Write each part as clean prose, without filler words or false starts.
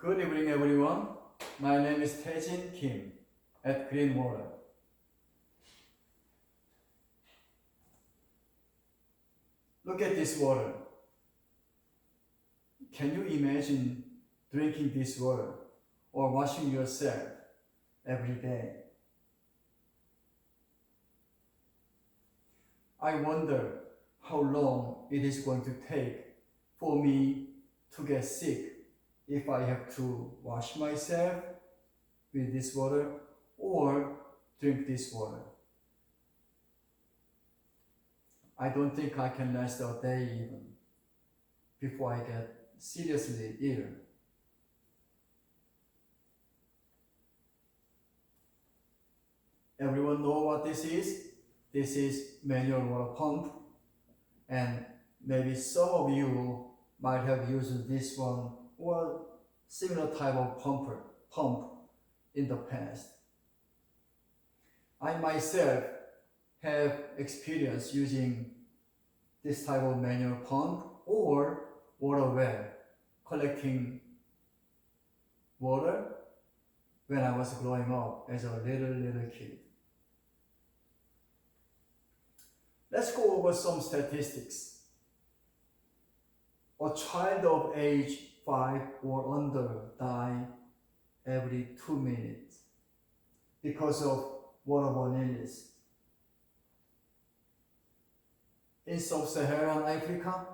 Good evening, everyone. My name is Taejin Kim at Green Water. Look at this water. Can you imagine drinking this water or washing yourself every day? I wonder how long it is going to take for me to get sick if I have to wash myself with this water or drink this water. I don't think I can last a day even before I get seriously ill. Everyone know what this is? This is manual water pump, and maybe some of you might have used this one or similar type of pump in the past. I myself have experience using this type of manual pump or water well, collecting water when I was growing up as a little kid. Let's go over some statistics. A child of age 5 or under die every 2 minutes because of waterborne illness. In sub-Saharan Africa,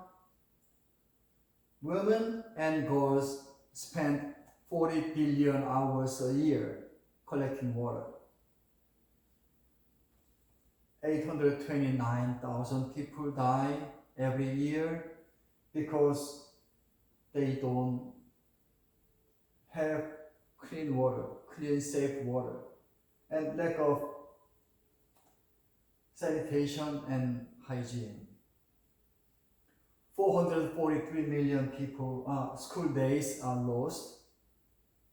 women and girls spend 40 billion hours a year collecting water. 829,000 people die every year because they don't have clean water, clean, safe water, and lack of sanitation and hygiene. 443 million people, school days are lost.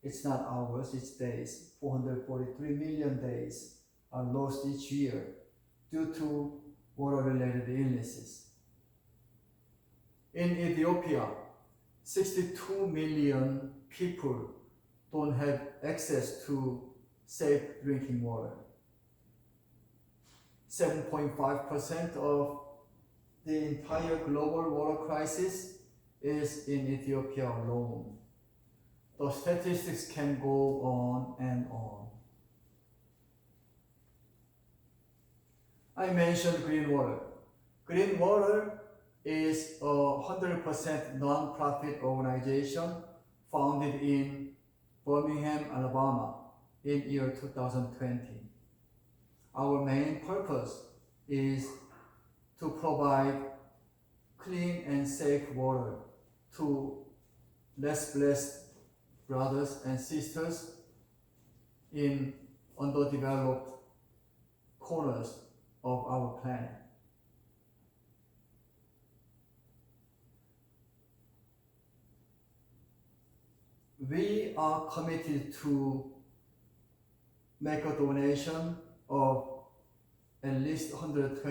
It's not hours, it's days. 443 million days are lost each year due to water-related illnesses. In Ethiopia, 62 million people don't have access to safe drinking water. 7.5% of the entire global water crisis is in Ethiopia alone. The statistics can go on and on. I mentioned Green Water. Green Water is a 100% non-profit organization founded in Birmingham, Alabama in year 2020. Our main purpose is to provide clean and safe water to less blessed brothers and sisters in underdeveloped corners of our planet. We are committed to make a donation of at least $120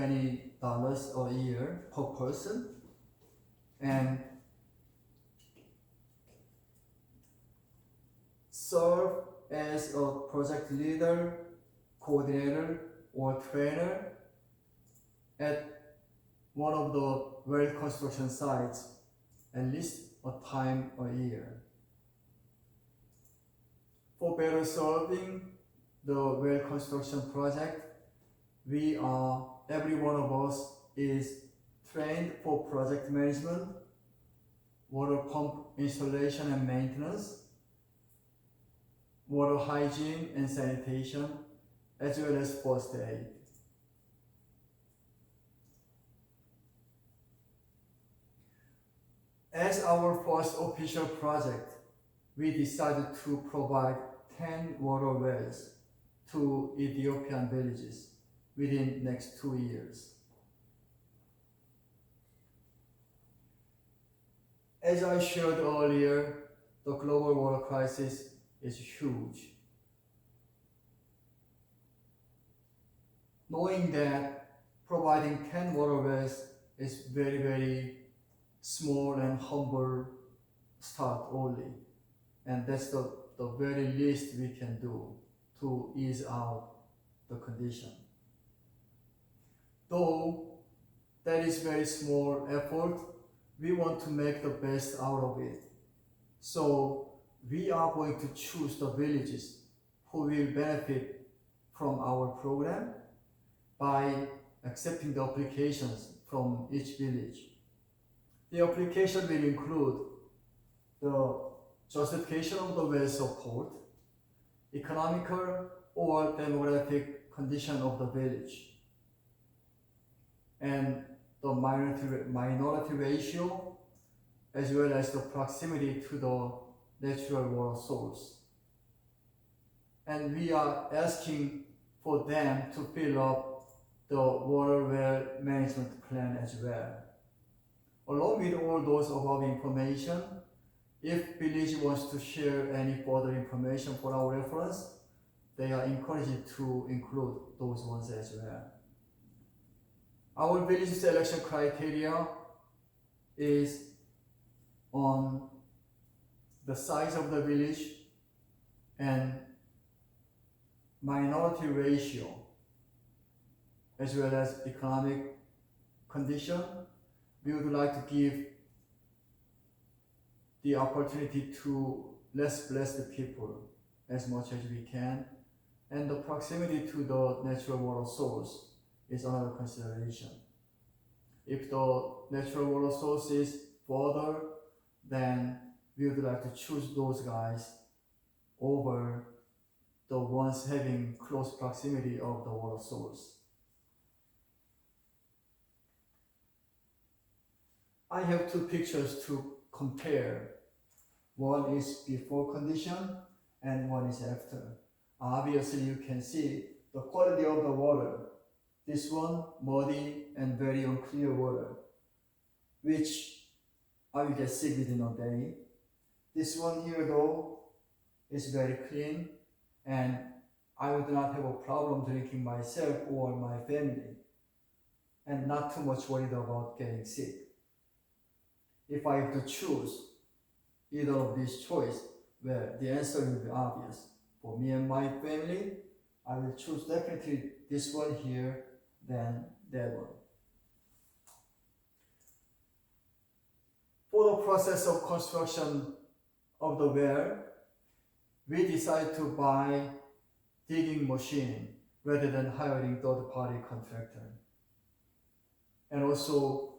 a year per person, and serve as a project leader, coordinator, or trainer at one of the well construction sites at least a time a year. For better serving the well construction project, every one of us is trained for project management, water pump installation and maintenance, water hygiene and sanitation, as well as first aid. As our first official project, we decided to provide 10 water wells to Ethiopian villages within next 2 years. As I shared earlier, the global water crisis is huge. Knowing that providing 10 water wells is very small and humble start only. and that's the very least we can do to ease out the condition. Though that is very small effort, we want to make the best out of it. So we are going to choose the villages who will benefit from our program by accepting the applications from each village. The application will include the justification of the well support, economical or demographic condition of the village, and the minority ratio, as well as the proximity to the natural water source. And we are asking for them to fill up the water well management plan as well. Along with all those above information, if village wants to share any further information for our reference, they are encouraged to include those ones as well. Our village selection criteria is on the size of the village and minority ratio, as well as economic condition. We would like to give the opportunity to less blessed people as much as we can, and the proximity to the natural water source is another consideration. If the natural water source is further, then we would like to choose those guys over the ones having close proximity of the water source. I have two pictures to compare. One is before condition and one is after. Obviously you can see the quality of the water. This one, muddy and very unclear water, which I will get sick within a day. This one here though is very clean, and I would not have a problem drinking myself or my family, and not too much worried about getting sick. If I have to choose either of these choices, well, the answer will be obvious. For me and my family, I will choose definitely this one here than that one. For the process of construction of the well, we decided to buy digging machine rather than hiring third-party contractor. And also,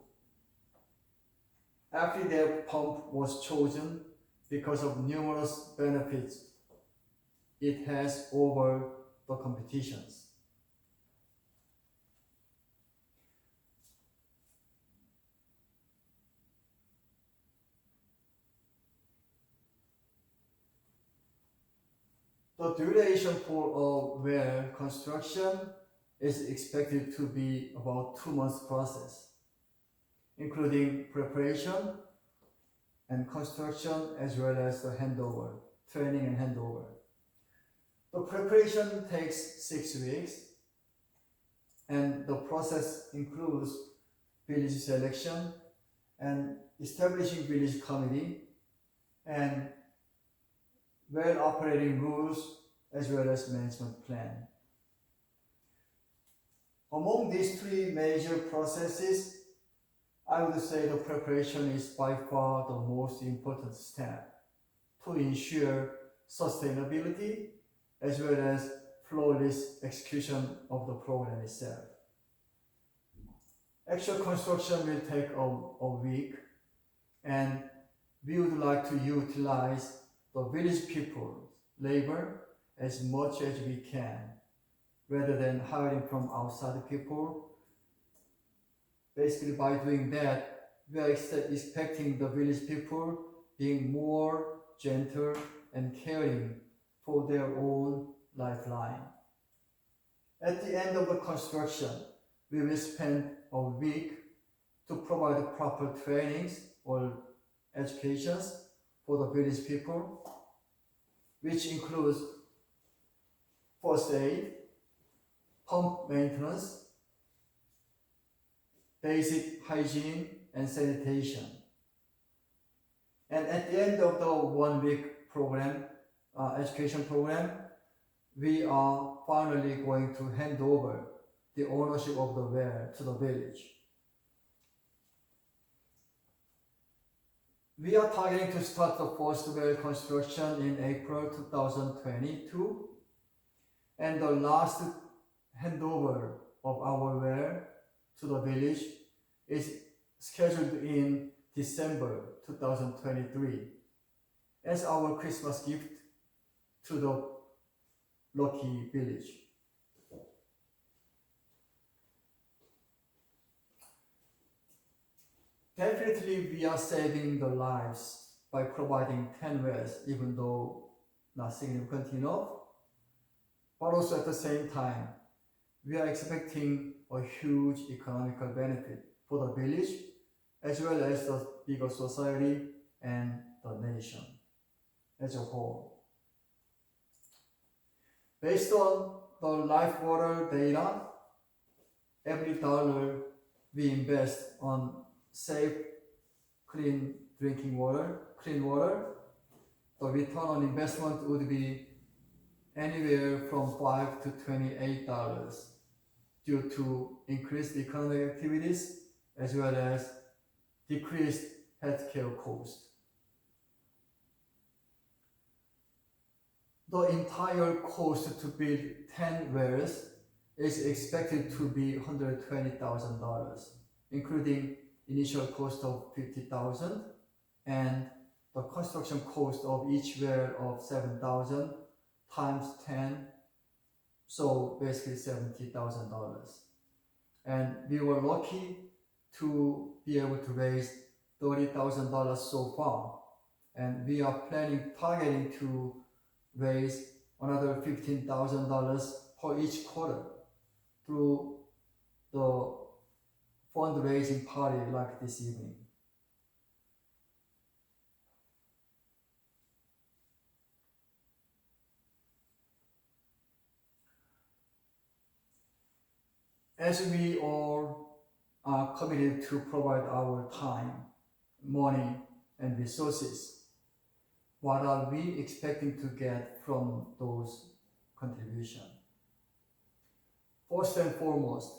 after that pump was chosen because of numerous benefits it has over the competitions. The duration for a well construction is expected to be about 2 months process, including preparation and construction, as well as the handover, training and handover. The preparation takes 6 weeks, and the process includes village selection and establishing village committee and well operating rules, as well as management plan. Among these 3 major processes, I would say the preparation is by far the most important step to ensure sustainability as well as flawless execution of the program itself. Actual construction will take a week, and we would like to utilize the village people's labor as much as we can, rather than hiring from outside people. Basically, by doing that, we are expecting the village people being more gentle and caring for their own lifeline. At the end of the construction, we will spend a week to provide proper trainings or educations for the village people, which includes first aid, pump maintenance, basic hygiene and sanitation. And at the end of the 1 week program, education program, we are finally going to hand over the ownership of the well to the village. We are targeting to start the first well construction in April 2022, and the last handover of our well to the village is scheduled in December 2023 as our Christmas gift to the lucky village. Definitely we are saving the lives by providing 10 wells, even though not significant enough, but also at the same time, we are expecting a huge economical benefit for the village as well as the bigger society and the nation as a whole. Based on the life water data, every dollar we invest on safe, clean drinking water, clean water, the return on investment would be anywhere from $5 to $28 due to increased economic activities as well as decreased healthcare costs. The entire cost to build 10 wells is expected to be $120,000, including initial cost of $50,000 and the construction cost of each well of $7,000 times 10, so basically $70,000. And we were lucky to be able to raise $30,000 so far, and we are targeting to raise another $15,000 per each quarter through the fundraising party like this evening. As we all are committed to provide our time, money, and resources, what are we expecting to get from those contributions? First and foremost,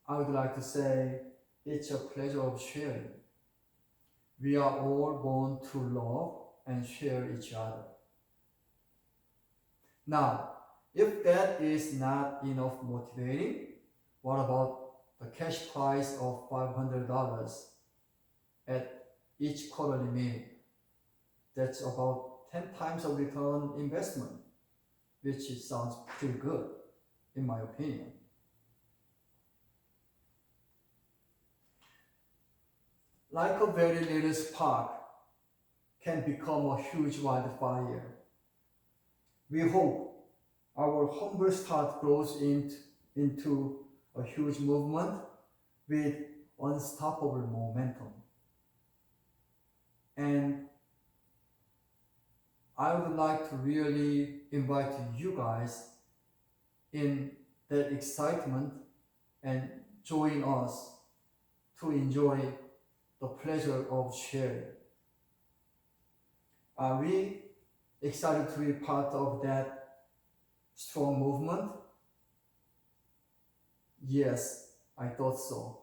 I would like to say it's a pleasure of sharing. We are all born to love and share each other. Now, if that is not enough motivating, what about the cash prize of $500 at each quarterly meeting? That's about 10 times of return on investment, which sounds pretty good, in my opinion. Like a very little spark can become a huge wildfire. We hope our humble start grows into a huge movement with unstoppable momentum. And I would like to really invite you guys in that excitement and join us to enjoy the pleasure of sharing. Are we excited to be part of that strong movement? Yes, I thought so.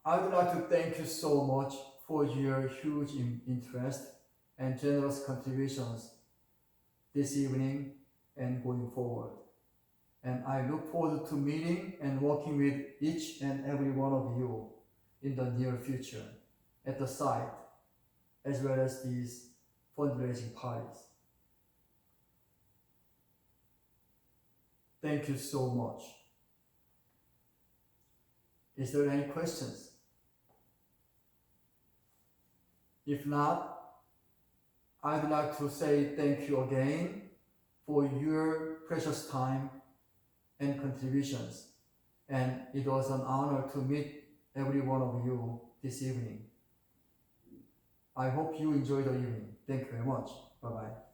I would like to thank you so much for your huge interest and generous contributions this evening and going forward. And I look forward to meeting and working with each and every one of you in the near future at the site, as well as these fundraising parties. Thank you so much. Is there any questions? If not, I'd like to say thank you again for your precious time and contributions. And it was an honor to meet every one of you this evening. I hope you enjoy the evening. Thank you very much. Bye-bye.